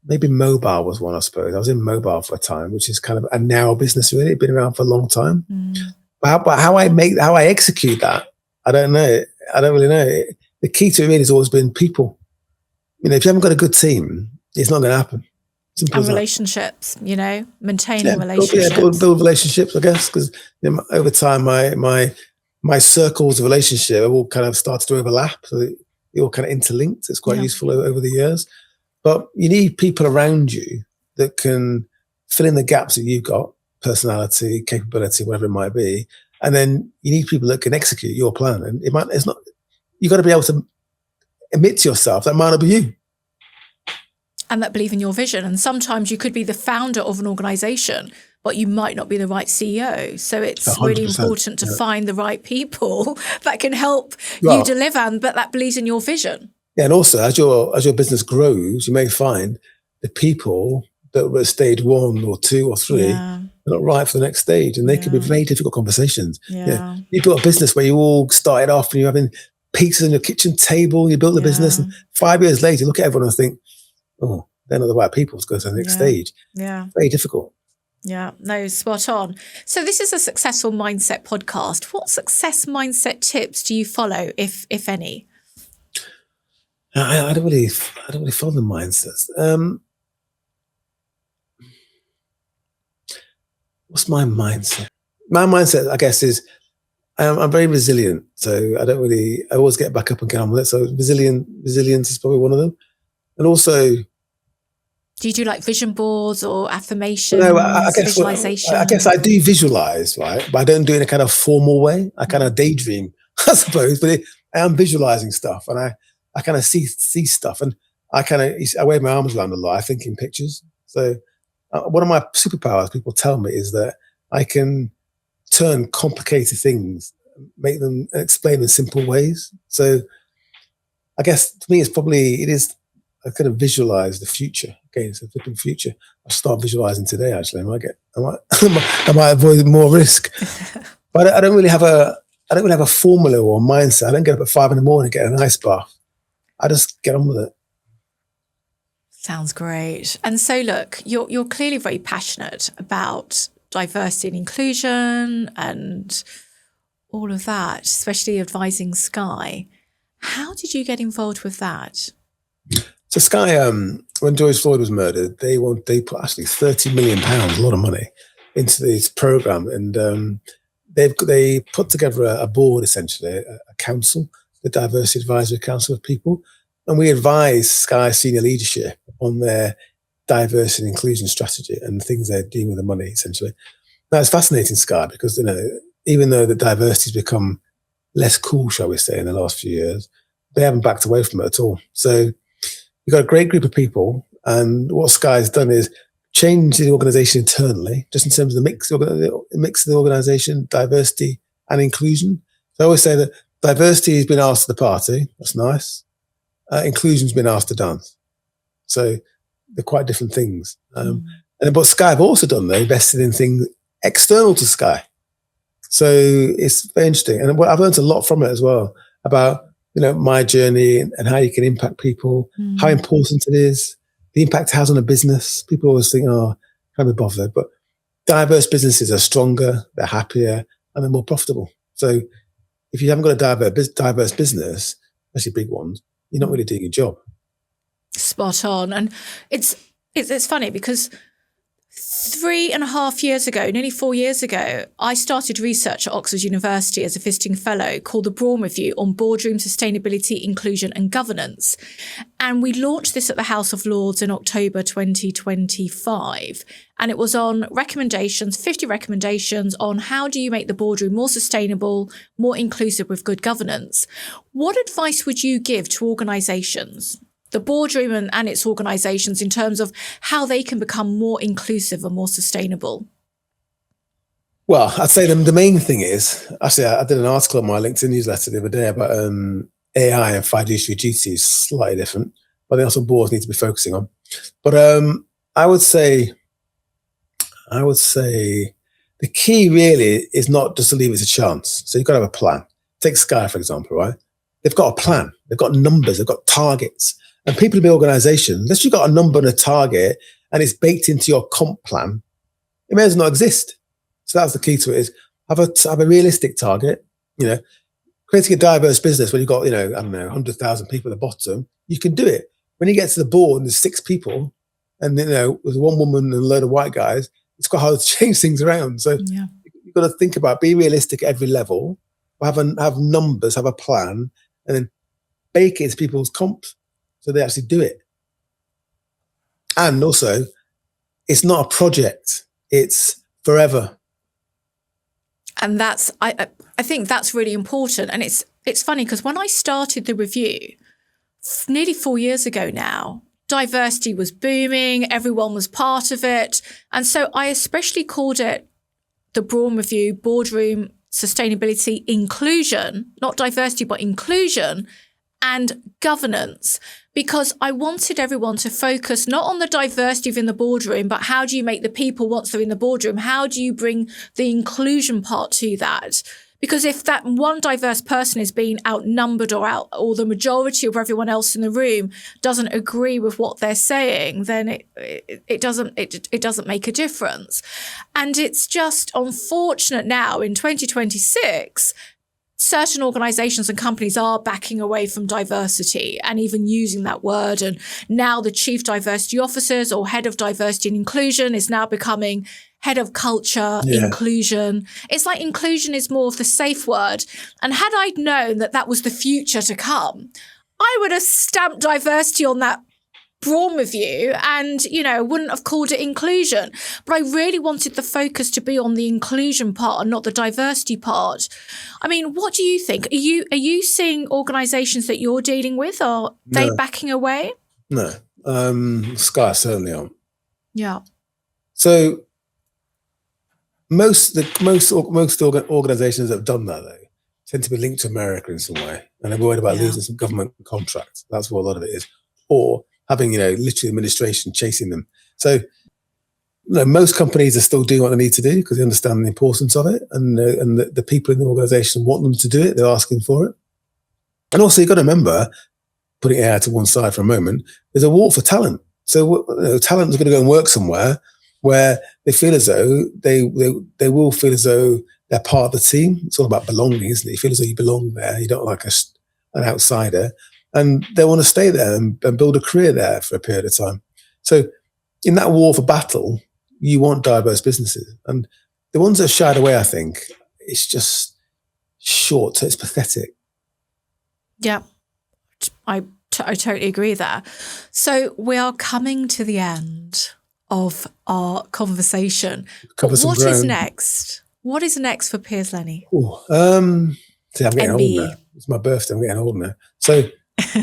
maybe mobile was one, I suppose. I was in mobile for a time, which is kind of a narrow business really. It's been around for a long time. But how I execute that, I don't know. I don't really know. The key to it really has always been people. If you haven't got a good team, it's not going to happen. Simple and relationships, maintaining relationships. Build relationships, I guess, because over time, my circles of relationship have all kind of started to overlap. So they all kind of interlinked. It's quite useful over the years. But you need people around you that can fill in the gaps that you've got, personality, capability, whatever it might be. And then you need people that can execute your plan. And you've got to be able to admit to yourself that might not be you. And that believe in your vision. And sometimes you could be the founder of an organization, but you might not be the right CEO. So it's really important to find the right people that can help you deliver, but that believes in your vision. Yeah, and also as your business grows, you may find the people that were at stage 1 or 2 or 3 are not right for the next stage, and they can be very difficult conversations. You built a business where you all started off and you're having pizzas on your kitchen table, you built the business, and 5 years later, you look at everyone and think, oh, they're not the right people to go to the next stage. Very difficult. Yeah, no, spot on. So this is a successful mindset podcast. What success mindset tips do you follow, if any? I don't really follow the mindsets. What's my mindset? My mindset, I guess, is I'm very resilient. So I always get back up and get on with it. So resilience is probably one of them. And also, do you do like vision boards or affirmations, visualization? I guess I do visualize, right? But I don't do it in a kind of formal way. I kind of daydream, I suppose. But I am visualizing stuff, and I kind of see stuff, and I wave my arms around a lot. I think in pictures. So one of my superpowers, people tell me, is that I can turn complicated things, make them explain in simple ways. So I guess to me, I kind of visualize the future. Okay, it's a flipping future. I start visualizing today. Actually, I might avoid more risk. But I don't really have a formula or mindset. I don't get up at 5 a.m. and get an ice bath. I just get on with it. Sounds great. And so, look, you're clearly very passionate about diversity and inclusion and all of that, especially advising Sky. How did you get involved with that? So Sky, when George Floyd was murdered, they put actually £30 million, a lot of money, into this program, and they put together a board, essentially, a council, the Diversity Advisory Council of people, and we advise Sky senior leadership on their diversity and inclusion strategy and things they're doing with the money, essentially. Now, it's fascinating, Sky, because even though the diversity has become less cool, shall we say, in the last few years, they haven't backed away from it at all. So you've got a great group of people, and what Sky's done is change the organisation internally, just in terms of the mix of the organisation, diversity and inclusion. So I always say that diversity has been asked to the party. That's nice. Inclusion's been asked to dance. So they're quite different things. And what Sky have also done, they invested in things external to Sky. So it's very interesting. And I've learned a lot from it as well about, my journey and how you can impact people, how important it is, the impact it has on a business. People always think, can't be bothered. But diverse businesses are stronger, they're happier, and they're more profitable. So if you haven't got a diverse business, especially big ones, you're not really doing your job. Spot on. And it's funny because 3.5 years ago, nearly 4 years ago, I started research at Oxford University as a visiting fellow called the Brawn Review on boardroom sustainability, inclusion and governance. And we launched this at the House of Lords in October 2025. And it was on 50 recommendations on how do you make the boardroom more sustainable, more inclusive with good governance. What advice would you give to organisations, the boardroom and its organisations, in terms of how they can become more inclusive and more sustainable? Well, I'd say the main thing is, actually, I did an article on my LinkedIn newsletter the other day about AI and fiduciary duties, slightly different, but also boards need to be focusing on. But I would say the key really is not just to leave it to chance. So you've got to have a plan. Take Sky, for example, right? They've got a plan. They've got numbers. They've got targets. And people in the organisation, unless you've got a number and a target and it's baked into your comp plan, it may as well not exist. So that's the key to it, is have a realistic target. Creating a diverse business when you've got, 100,000 people at the bottom, you can do it. When you get to the board and there's 6 people and, with one woman and a load of white guys, it's quite hard to change things around. So you've got to think about, be realistic at every level, have numbers, have a plan, and then bake it into people's comps so they actually do it. And also, it's not a project, it's forever. And that's, I think that's really important. And it's funny because when I started the review nearly 4 years ago now, diversity was booming, everyone was part of it. And so I especially called it the Brawn Review, Boardroom Sustainability, Inclusion, not diversity, but inclusion and governance, because I wanted everyone to focus not on the diversity within the boardroom, but how do you make the people, once they're in the boardroom, how do you bring the inclusion part to that? Because if that one diverse person is being outnumbered or the majority of everyone else in the room doesn't agree with what they're saying, then it doesn't make a difference. And it's just unfortunate now in 2026, certain organizations and companies are backing away from diversity and even using that word. And now the chief diversity officers or head of diversity and inclusion is now becoming head of culture, inclusion. It's like inclusion is more of the safe word. And had I known that that was the future to come, I would have stamped diversity on that Brawn Review and, wouldn't have called it inclusion. But I really wanted the focus to be on the inclusion part and not the diversity part. I mean, what do you think? Are you seeing organisations that you're dealing with, are they backing away? No. Sky certainly aren't. Yeah. So most organizations that have done that, though, tend to be linked to America in some way. And they're worried about losing some government contracts. That's what a lot of it is. Or having, literally administration chasing them. So most companies are still doing what they need to do because they understand the importance of it. And the people in the organization want them to do it. They're asking for it. And also, you've got to remember, putting AI to one side for a moment, there's a war for talent. So talent is going to go and work somewhere where they feel as though they will feel as though they're part of the team. It's all about belonging, isn't it? You feel as though you belong there. You don't like an outsider. And they want to stay there and build a career there for a period of time. So in that war for battle, you want diverse businesses. And the ones that have shied away, I think, it's just short. So it's pathetic. Yeah, I totally agree there. So we are coming to the end of our conversation. What is next? What is next for Piers Linney? I'm getting old now. It's my birthday. I'm getting old now. So I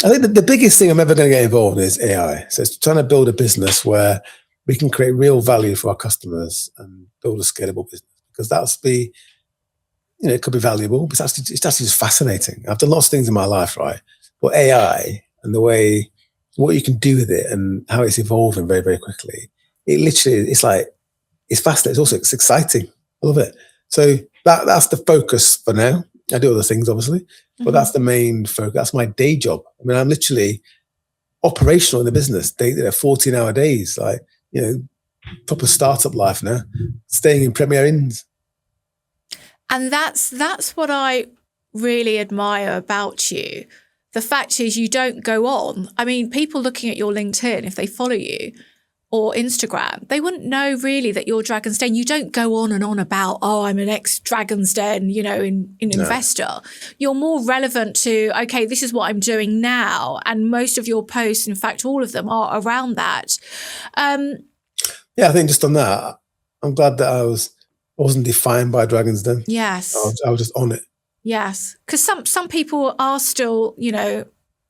think the biggest thing I'm ever going to get involved in is AI. So it's trying to build a business where we can create real value for our customers and build a scalable business, because that's it could be valuable, but it's actually just fascinating. I've done lots of things in my life, right? But AI and what you can do with it and how it's evolving very, very quickly. It literally, it's fascinating. It's exciting. I love it. So that's the focus for now. I do other things, obviously, but that's the main focus. That's my day job. I mean, I'm literally operational in the business. 14-hour days, proper startup life now, staying in Premier Inns. And that's what I really admire about you. The fact is, you don't go on. I mean, people looking at your LinkedIn, if they follow you, or Instagram, they wouldn't know really that you're Dragon's Den. You don't go on and on about, I'm an ex-Dragon's Den, investor. You're more relevant to, okay, this is what I'm doing now. And most of your posts, in fact, all of them are around that. I think just on that, I'm glad that I wasn't defined by Dragon's Den. Yes. I was just on it. Yes. Because some people are still,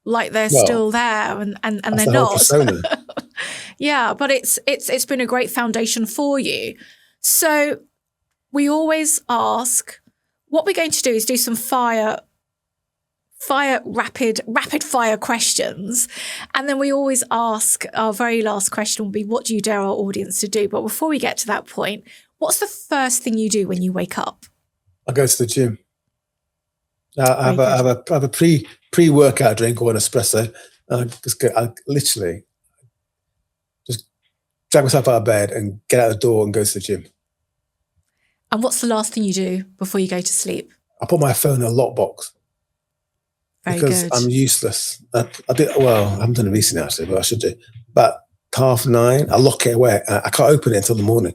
like they're still there and they're not. Persona. Yeah, but it's been a great foundation for you. So we always ask, what we're going to do is do some rapid fire questions. And then we always ask, our very last question will be, what do you dare our audience to do? But before we get to that point, what's the first thing you do when you wake up? I go to the gym. I have a pre-workout drink or an espresso. I literally just drag myself out of bed and get out the door and go to the gym. And what's the last thing you do before you go to sleep? I put my phone in a lockbox. Because I'm useless. I haven't done it recently actually, but I should do. About 9:30, I lock it away. I can't open it until the morning.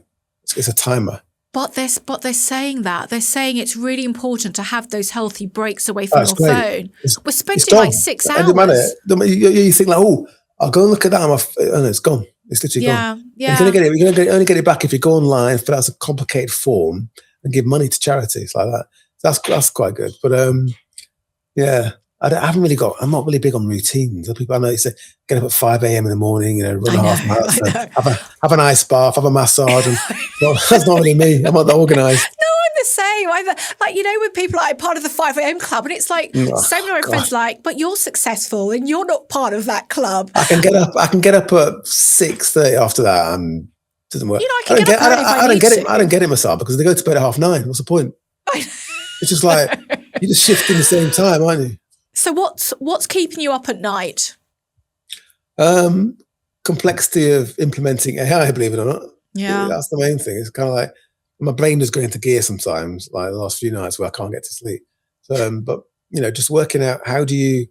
It's a timer. But they're saying that. They're saying it's really important to have those healthy breaks away from your phone. We're spending like 6 hours. It doesn't matter. You think like, I'll go and look at that on my phone. Oh, no, it's gone. It's literally gone. Yeah. You can only get it back if you go online, fill out a complicated form and give money to charities like that. That's quite good. But I'm not really big on routines. People I know say get up at 5 a.m. in the morning, run a half marathon, have an ice bath, have a massage, and that's not really me. I'm not that organised. No, I'm the same. When people are part of the 5 a.m. club, and it's like so many of my friends but you're successful and you're not part of that club. I can get up at 6:30 after that, and it doesn't work. I don't get it myself because they go to bed at 9:30. What's the point? It's just like you're just shifting the same time, aren't you? So what's keeping you up at night? Complexity of implementing AI, believe it or not. Yeah. That's the main thing. It's kind of like my brain is going into gear sometimes, like the last few nights where I can't get to sleep. So, but just working out how do you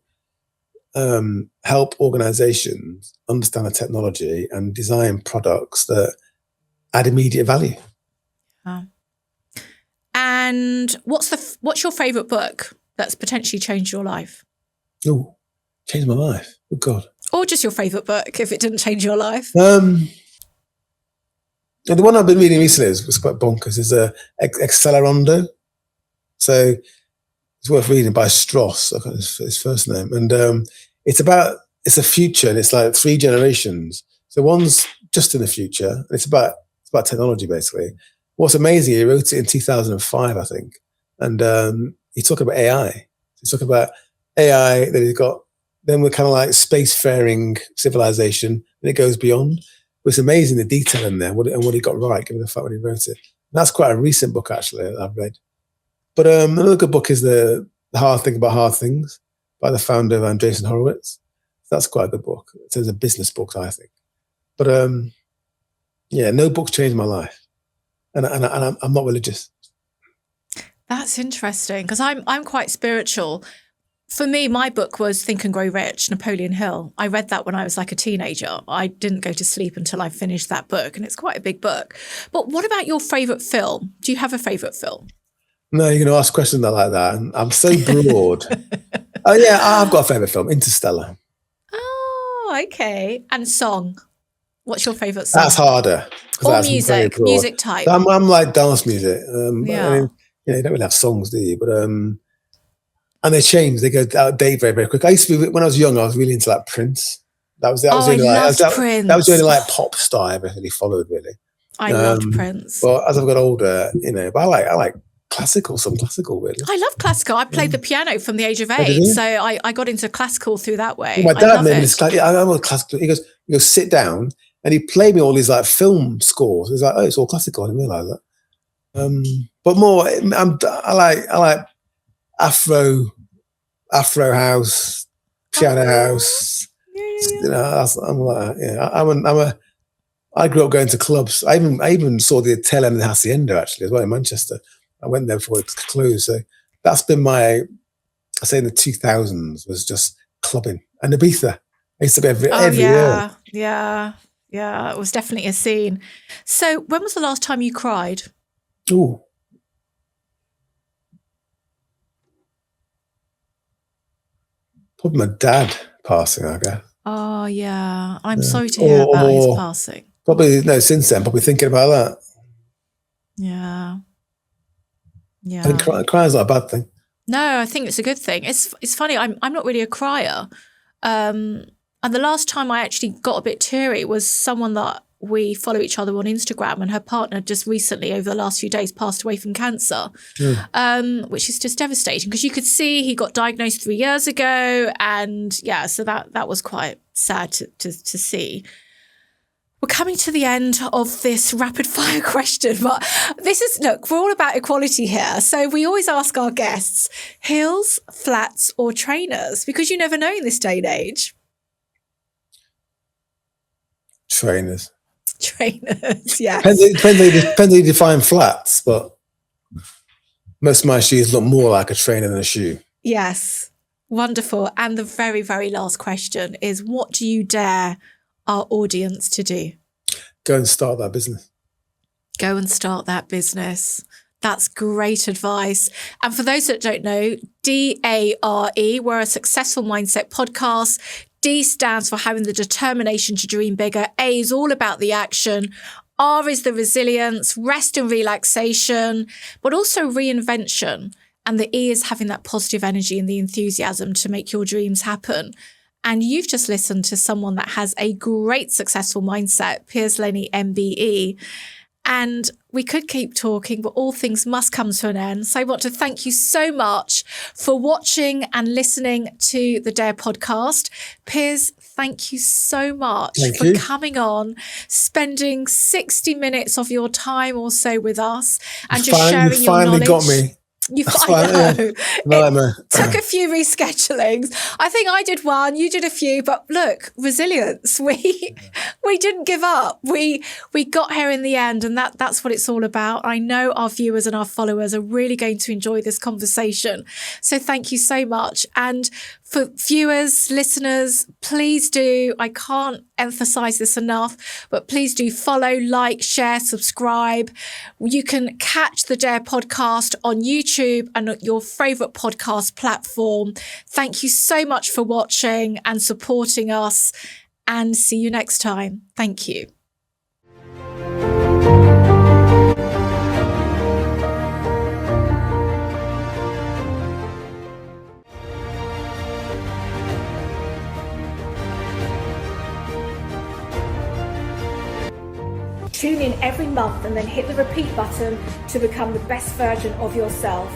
help organizations understand the technology and design products that add immediate value. Oh. And what's your favorite book that's potentially changed your life? Oh, changed my life. Oh God. Or just your favorite book if it didn't change your life. The one I've been reading recently was quite bonkers. Is Accelerando. So it's worth reading, by Strauss. I got his first name, and it's a future, and it's like 3 generations. So one's just in the future. It's about technology, basically. What's amazing, he wrote it in 2005, I think. And he talked about AI. He's talking about AI that he's got. Then we're kind of like spacefaring civilization, and it goes beyond. But it's amazing the detail in there and what he got right, given the fact when he wrote it. And that's quite a recent book, actually, that I've read. But another good book is The Hard Thing About Hard Things by the founder of Andreessen Horowitz. That's quite a good book. It's a business book, I think. But no book's changed my life. And I'm not religious. That's interesting, because I'm quite spiritual. For me, my book was Think and Grow Rich, Napoleon Hill. I read that when I was like a teenager. I didn't go to sleep until I finished that book, and it's quite a big book. But what about your favourite film? Do you have a favourite film? No, you're going to ask questions like that. And I'm so broad. Oh, yeah, I've got a favourite film, Interstellar. Oh, okay. And song? What's your favourite song? That's harder. Or music type. I'm like dance music. Yeah. I mean, you don't really have songs, do you? But and they change. They go out of date very, very quick. I used to be, when I was young, I was really into like Prince. That was Prince. That was the only like pop star I ever really followed, really. I loved Prince. But as I've got older, but I like some classical, really. I love classical. I played the piano from the age of 8, so I got into classical through that way. Well, my dad made me this classical. He goes, sit down, and he played me all these like film scores. He's like, oh, it's all classical. I didn't realise that. But more, I like Afro house, piano house. Yeah. I grew up going to clubs. I even saw the tail end of the Hacienda, actually, as well, in Manchester. I went there before it closed. So that's been I say in the 2000s, was just clubbing. And Ibiza. I used to be every year. Yeah. It was definitely a scene. So when was the last time you cried? Ooh. Probably my dad passing, I guess. Oh, yeah. I'm sorry to hear about his passing. Probably, since then, probably thinking about that. Yeah. I think crying's not a bad thing. No, I think it's a good thing. It's funny, I'm not really a crier. And the last time I actually got a bit teary was someone that we follow each other on Instagram, and her partner just recently, over the last few days, passed away from cancer, which is just devastating, because you could see he got diagnosed 3 years ago. And yeah, so that was quite sad to see. We're coming to the end of this rapid fire question, but we're all about equality here. So we always ask our guests, heels, flats or trainers, because you never know in this day and age. Trainers, yes. Depends how you define flats, but most of my shoes look more like a trainer than a shoe. Yes, wonderful. And the very, very last question is, what do you dare our audience to do? Go and start that business. Go and start that business. That's great advice. And for those that don't know, D.A.R.E, we're a successful mindset podcast. D stands for having the determination to dream bigger. A is all about the action. R is the resilience, rest and relaxation, but also reinvention. And the E is having that positive energy and the enthusiasm to make your dreams happen. And you've just listened to someone that has a great successful mindset, Piers Linney MBE. And we could keep talking, but all things must come to an end. So I want to thank you so much for watching and listening to the D.A.R.E podcast. Piers, thank you so much for coming on, spending 60 minutes of your time or so with us, and just sharing your knowledge. You finally got me. I know. It took a few reschedulings. I think I did one, you did a few, but look, resilience. We didn't give up. We got here in the end, and that's what it's all about. I know our viewers and our followers are really going to enjoy this conversation. So thank you so much. And for viewers, listeners, please do, I can't emphasize this enough, but please do follow, like, share, subscribe. You can catch the D.A.R.E podcast on YouTube and your favorite podcast platform. Thank you so much for watching and supporting us, and see you next time. Thank you. Tune in every month and then hit the repeat button to become the best version of yourself.